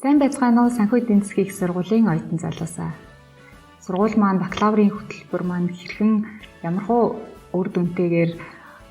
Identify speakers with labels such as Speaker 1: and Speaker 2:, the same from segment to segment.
Speaker 1: Сайн байцгаана уу санхүү эдийн засгийн их сургуулийн оюутан залуусаа. Сургууль маань бакалаврын хөтөлбөр маань хэрхэн ямархуу үр дүнтэйгээр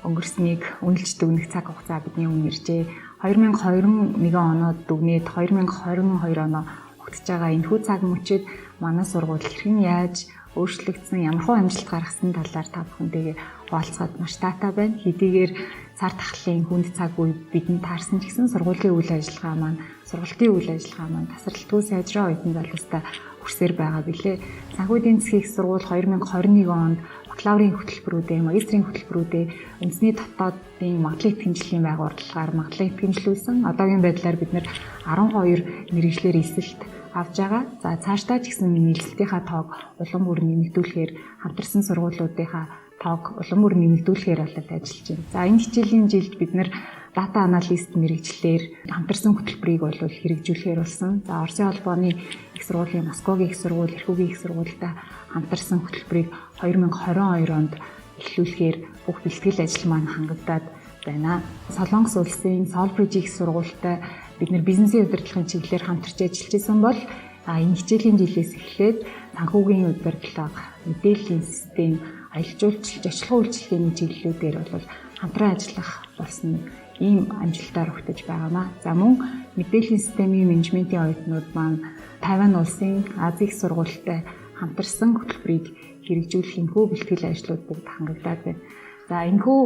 Speaker 1: өнгөрснийг үнэлж дүгнэх цаг хугацаа бидний өмнө иржээ. 2021 оноод дүгнээд 2022 оноо огтж байгаа энэхүү цаг мөчид манай сургууль хэрхэн яаж өөрчлөгдсөн, ямархуу амжилт гаргасан талаар та бүхэнтэйгээ хуваалцахад маш таатай байна. Хэдийгээр цар тахлын хүнд цаг үе бидэнд таарсан ч гэсэн сургуулийн үйл ажиллагаа маань, сургалтын үйл ажиллагаа маань тасралтгүй сайжраа оюутан залуустай хүрсээр байгаа билээ. Санхүү эдийн засгийн их сургууль 2021 онд бакалаврын хөтөлбөрүүдээ, магистрийн хөтөлбөрүүдээ үндэсний дотоодын магадлал итгэмжлэлийн байгууллагаар магадлал итгэмжлүүлсэн. Одоогийн байдлаар бид нэр 12 мэргэжлэр эсэлт авж байгаа. За цаашдаа ч гэсэн нийлэлтийнхаа тоог улам бүр нэмэгдүүлэхээр, хамтарсан сургуулиудынхаа тоог улам бүр нэмэгдүүлэхээр болоод ажиллаж байна. За энэ хичээлийн жилд бид нэр дата аналист мэргэжлэр хамтарсан хөтөлбөрийг бол хэрэгжүүлэхээр болсон. За Оросын холбооны их сургуулийн Москвагийн их сургууль, Эрхүүгийн их сургуультай хамтарсан хөтөлбөрийг 2022 онд эхлүүлэхээр бүх бэлтгэл ажил маань хангагдаад байна. Солонгос улсын Солбриж их сургуультай бид нэр бизнесийн удирдлагын чиглэлээр хамтарч ажиллаж исэн бол энэ хичээлийн жилээс эхлээд санхүүгийн удирдлага, мэдээллийн систем, аялал жуулчлал, очлогын үйлчилгээний чиглэлүүдээр бол хамтран ажиллах болсон ийм амжилтаар хүртэж байгаамаа. За мөн мэдээллийн системийн менежментийн оюутнууд маань Тайвань улсын Азийн их сургуультай хамтарсан хөтөлбөрийг хэрэгжүүлэх энэхүү бэлтгэл ажлууд бүгд хангагдаад байна. За энэхүү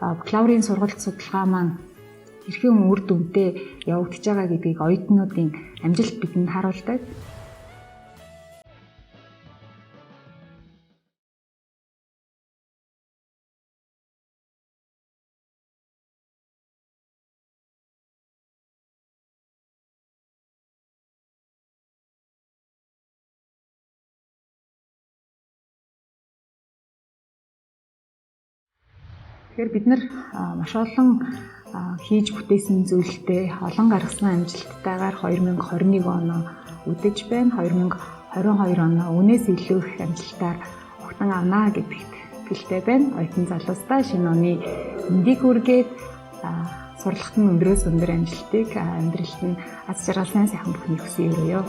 Speaker 1: бакалаврын сургалт судалгаа маань хэрхэн үр дүнтэй явагдаж байгаа гэдгийг оюутнуудын амжилт бидэнд харуулдаг. Тэгэхээр бид нар маш олон хийж бүтээсэн зүйлтэй, олон гаргасан амжилттайгаар 2021 оноо үдэж байна. 2022 оноо үнээс илүү их амжилтаар огтон авнаа гэдэгт итгэлтэй байна. Оюутан залуустай шинэ оны мэндийг хүргээд сурлагт нь өндрөөс өндөр амжилтыг, амьдралд нь аз жаргал сайн сайхан бүхнийг хүсье өрөөё.